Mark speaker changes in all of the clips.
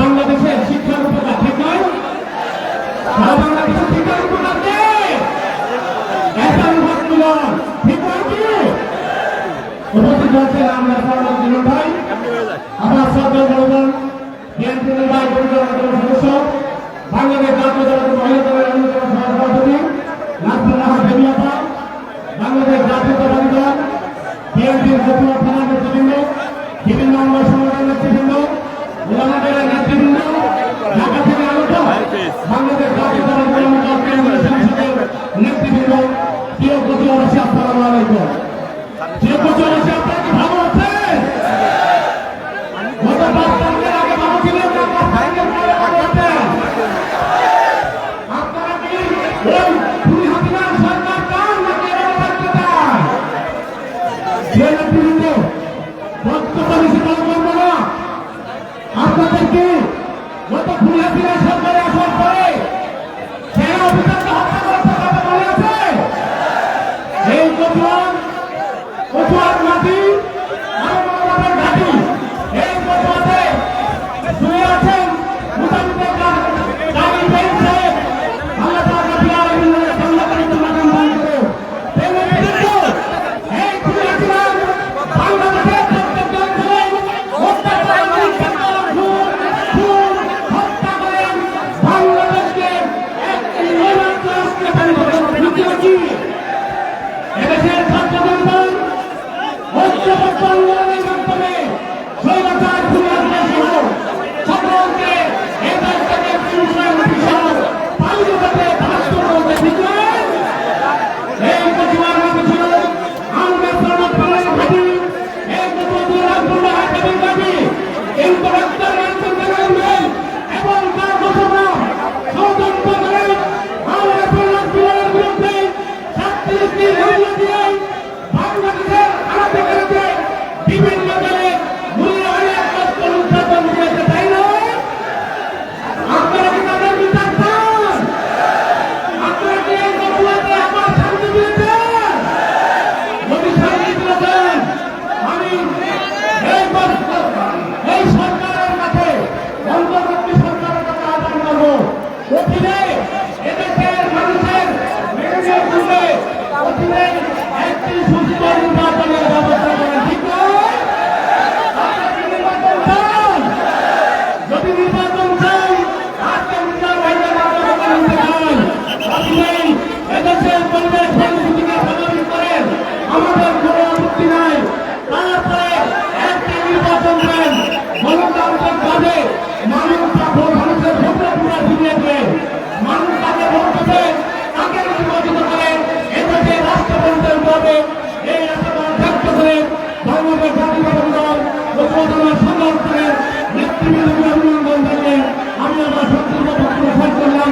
Speaker 1: বাংলাদেশের শিক্ষার উপকার ঠিক নয়, সারা বাংলাদেশের শিক্ষার উপকার ঠিক নয় কি উপস্থিত হচ্ছেন আমরা সর্বজন ভাই, আমার শ্রদ্ধেয় বড়জন বিএনপি নির্বাহী পরিষদের সদস্য, বাংলাদেশ জাতীয় দলের মহিলা দলের অন্যতম সভাপতি নাজমুল্লাহ বেবিয়াপা, বাংলাদেশ জাতীয়তাবাদী দল বিএনপির জাতীয় থানা নেতৃবৃন্দ, বিভিন্ন অঙ্গ সংগঠনের নেতৃবৃন্দ, ওলামাদের নেতৃবৃন্দ, ঢাকা থেকে আগত বাংলাদেশ জাতীয়তাবাদী দল কেন্দ্রীয় সংসদের নেতৃবৃন্দ, প্রিয় প্রতিবাসী, আসসালামু আলাইকুম। প্রিয় প্রতিবাসী, আপনারা কি ভালো আছেন? গত ৫ তারিখের আগে ভালো ছিলেন না? ৫ তারিখের পরে ভালো আছেন? আপনারা কি ওই দুই হাতিয়ার সরকার চান নাকি এভাবে থাকতে চান? যে নেতৃবৃন্দ বক্তব্য বেশি বড় করবো না, আপনাদেরকে গত দুই হাতিয়ার সরকারে আসার পরে সেনা অফিসারকে হত্যা করার কথা মনে আছে? এই কচুয়ার মাটি মানবতার ঘাঁটি, এই কচুয়াতে শুয়ে আছেন মুজাহিদের গাড়ি পেয়েছে আল্লাহ তাআলা বিআর ইল্লাহ সাল্লাল্লাহু আলাইহি ওয়াসাল্লাম এই নেতৃত্ব এই খুলেছিলেন বাংলাদেশের প্রত্যেকটা অঞ্চলে হত্যা করেন, হত্যা করেন, বাংলাদেশকে একটি নির্বাচিত রাষ্ট্রে পরিণত করেন। এদেশের ছাত্র জনতা ঐক্যবদ্ধ আন্দোলনের মাধ্যমে স্বৈরাচার খুনিয়াদের সহ সকলকে এই দেশ থেকে পালিয়ে যেতে বাধ্য করতে দিচ্ছেন। এই কচুয়ার নাম ছিল আহমেদ প্রণব বাংলার ঘাঁটি, এই কচুয়ার আব্দুল্লাহ হাকিমের ঘাঁটি, কিন্তু ডাক্তার রামচন্দ্র রঞ্জন এবং তার দোসররা ষড়যন্ত্র করে আহমেদ প্রণব বাংলার বিরুদ্ধে ছাত্রীকে মূল্য দিয়ে বাংলাদেশের আলাদা করে বিভিন্ন দলে মূল্য অনেক কষ্ট উৎপাদন দিয়েছে, তাই নয়? আপনারা কি তাদের বিচার চান? আপনারা কি এই কচুয়াতে আবার শান্তি দিয়েছেন? যদি শান্তি দিয়েছেন, আমি এই সরকারের কাছে, অন্তর্বর্তী সরকারের কাছে আহ্বান করবো, অধীনে এদেশের মানুষের অধীনে একটি সুস্থ নির্বাচনের ব্যবস্থা করেন, ঠিক নয়? আপনারা কি নির্বাচন চান? যদি নির্বাচন চান, আজকে মুসলিম ভাইদের মাধ্যমে নিতে চান, অধীনে এদেশের পরিবেশ পরিস্থিতিকে স্বাভাবিক করেন, আমাদের কোনো আপত্তি নাই। তারপরে একটি নির্বাচন দেন, গণতান্ত্রিক ভাবে মানুষের ভোটে পুরা দিয়েছে, মানুষ তাকে ভোট দেবে, তাকে নির্বাচিত করে এদেশে রাষ্ট্রযন্ত্রের পদে এই আশাবাদ ব্যক্ত করে বাংলাদেশ জাতীয়তাবাদী দল কচুয়া সংগঠনের নেতৃবৃন্দকে অভিনন্দন জানিয়ে আমি আমার সংক্ষিপ্ত বক্তব্য শেষ করলাম।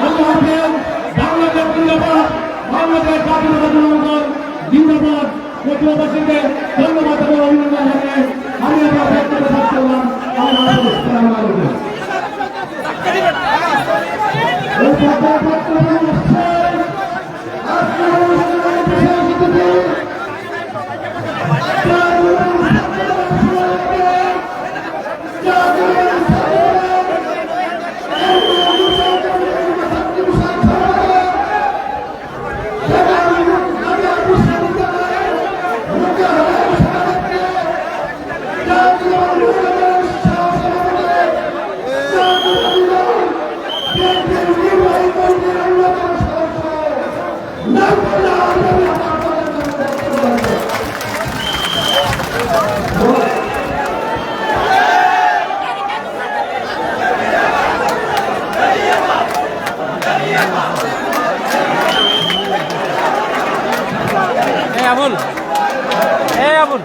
Speaker 1: আল্লাহ হাফেজ। বাংলাদেশ জিন্দাবাদ, বাংলাদেশ জাতীয়তাবাদী দল জিন্দাবাদ। কচুয়াবাসীকে ধন্যবাদ এবং অভিনন্দন জানিয়ে আমি আমার বক্তব্য শেষ করলাম। আল্লাহ হাফেজ। আসসালামু আলাইকুম। Thank you. না করলে আগামী আপনাদের জন্য দেখতে পারবো।
Speaker 2: আবুল আবুল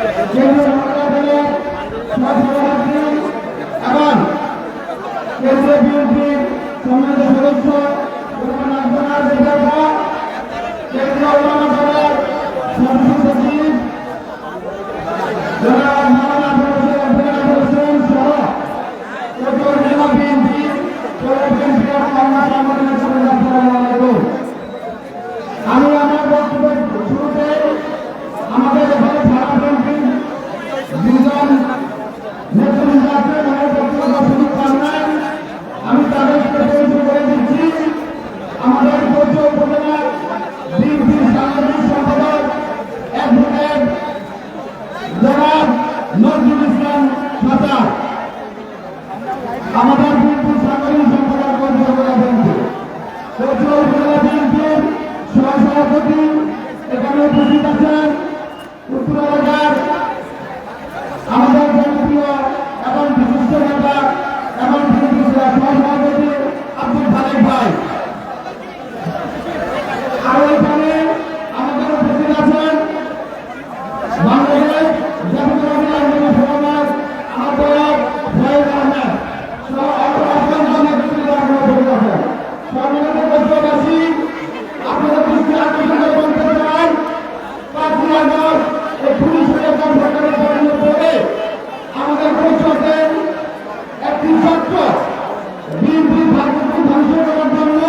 Speaker 1: কেন্দ্রীয় মন্ত্রণালয়ের সহসভাপতি এবং কেন্দ্রীয় বিএনপির সম্মানিত সদস্য কেন্দ্রীয় উলামা সভার সদস্য সচিব জনাব মাওলানা প্রফেসর আব্দুল হোসেন সহ সকল জেলা বিএনপি এবং অন্যান্য সংগঠনের সদস্য, আসসালামু আলাইকুম। আমি আমার বক্তব্যের শুরুতে আমাদের এখানে সারা বিএনপির দুজন নেতৃবৃন্দ আছেন, আমার বক্তব্য সুযোগ পান নাই, আমি তাদেরকে পরিচয় করে দিচ্ছি। আমাদের পৌর উপজেলার বিএনপির সাংগঠনিক সম্পাদক অ্যাডভোকেট জনাব নজরুল ইসলাম সাজাদ, আমাদের বিএনপির সাংগঠনিক সম্পাদক পৌর বিএনপি, পৌর উপজেলা বিএনপির সহসভাপতি এখানে উপস্থিত আছেন, উত্তর এলাকার আমাদের জনপ্রিয় এবং বিশিষ্ট নেতা এবং বিএনপির সহসভাপতি আব্দুল খালেক ভাই, আরো এখানে আমাদের উপস্থিত আছেন বাংলাদেশ জাতীয়তাবাদী আন্দোলন ফোরামের আহ্বায়ক ফয়েজ আহমেদ সহ অসংখ্য নেতৃত্ব উপস্থিত আছেন। সম্মানিত দেশবাসী, আপনাদের দৃষ্টি আকর্ষণ করতে চাই 5ই আগস্ট এই পুলিশ সরকারের পতনের পরে আমাদের পরিষদের একটি ছাত্র বিএনপির ভারতকে ধ্বংস করার জন্য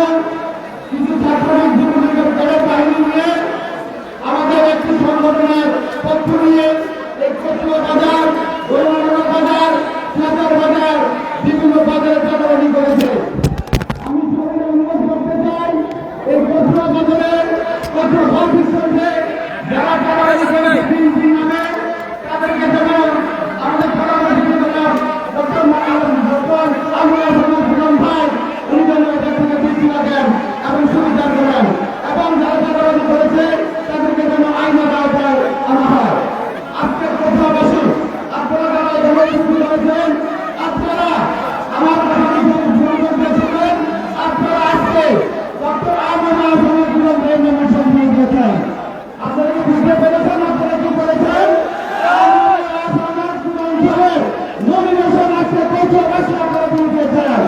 Speaker 1: কিছু ছাত্রলীগ যুবলীগের ক্যাডার বাহিনী নিয়ে আমাদের একটি সংগঠনের পক্ষ নিয়ে এই কচুয়া বাজার, গৌরনগর বাজার, সাজার বাজার বিভিন্ন বাজারে চাঁদাবাজি করেছে। আমি সবাইকে অনুরোধ করতে চাই এই কচুয়া বাজারের কঠোর অফিসে যারা চাঁদাবাজি করেছে বিএনপি নামে তাদেরকে যেমন আমাদের পরামর্শ দিলাম ডক্টর আমিনুল ভাই উনি যেন এটা থেকে বৃদ্ধি রাখেন এবং সুবিধা করেন এবং যারা চাঁদাবাজি করেছে তাদেরকে যেন আইনের আওতায় আনা হয়। আজকের কচুয়াবাসী আপনারা যারা এখানে উপস্থিত হয়েছেন, আপনারা আমার কথা শুনবেন, আপনারা আজকে ডক্টর আমিনুল ভাই নমিনেশন দিয়ে দিয়েছেন। আপনারা কি বুঝতে পেরেছেন আপনারা কি করেছেন? নমিনেশন আজকে কচুয়াবাসী আপনারা দিয়ে দিয়েছেন।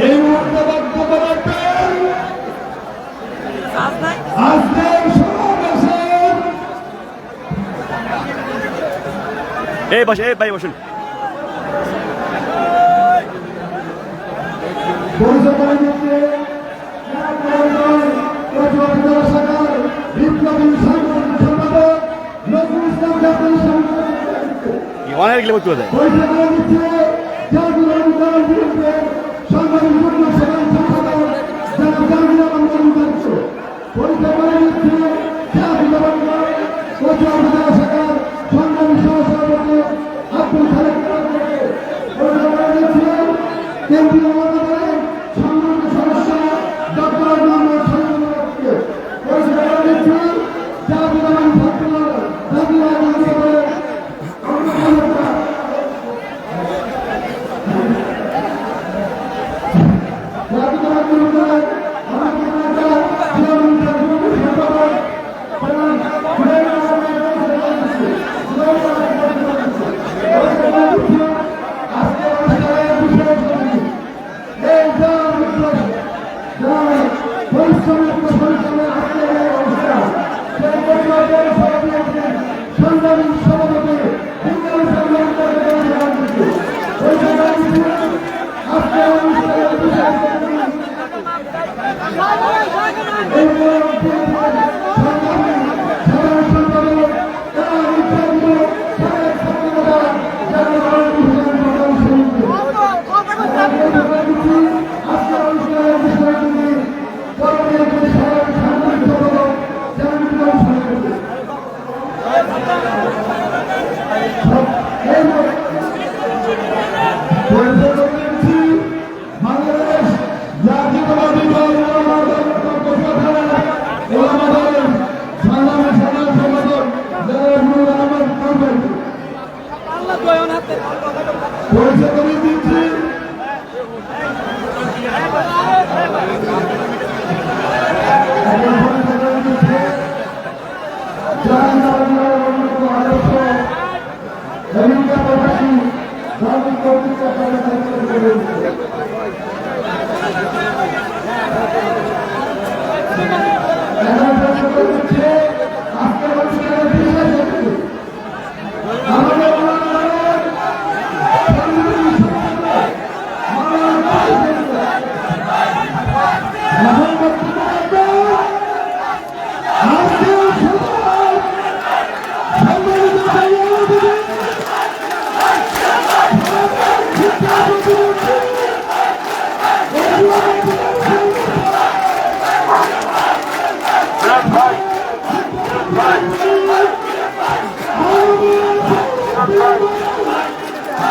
Speaker 1: এই মুহূর্তে বক্তব্য রাখবেন আজকের সমাবেশের
Speaker 2: এই বসে, এই ভাই বসুন।
Speaker 1: পরিচালনা করতে শাখার বিপ্লবী সাংগঠনিক সম্পাদক নজরুল ইসলাম জাতীয়
Speaker 2: অনেক গেলে বলতে হবে।
Speaker 1: পরিচালনা দিচ্ছে জাতীয় আন্দোলন বিরুদ্ধে সাংগঠনিক যুগ্ম সাধারণ সম্পাদক জনাব জাহাঙ্গীর আলম মজুমদার, পরিচালনা দিচ্ছে জাতীয় কচুয়া উপজেলা শাখার সংগ্রামী সহসভাপতি আব্দুল খালেক, পরিচালনা দিচ্ছে কেন্দ্রীয় মন্ত্রণালয়ের সম্মানিত সদস্য ডক্টর মোহাম্মদ শহীদুল্লাহকে, পরিচালনা দিচ্ছে জাতীয় সংগ্রামী সভাপতি পরিচয় করে দিচ্ছি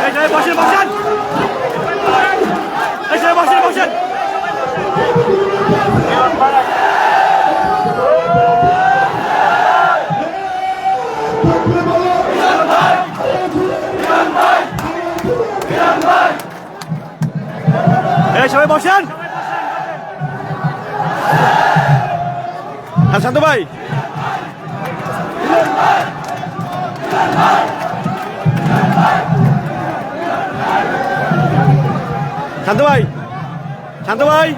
Speaker 2: এই সাহেব বসেন বসেন এই সাহেব বসেন বসেন এই সবাই বসেন হ্যাঁ শান্ত ভাই শান্ত ভাই শান্ত ভাই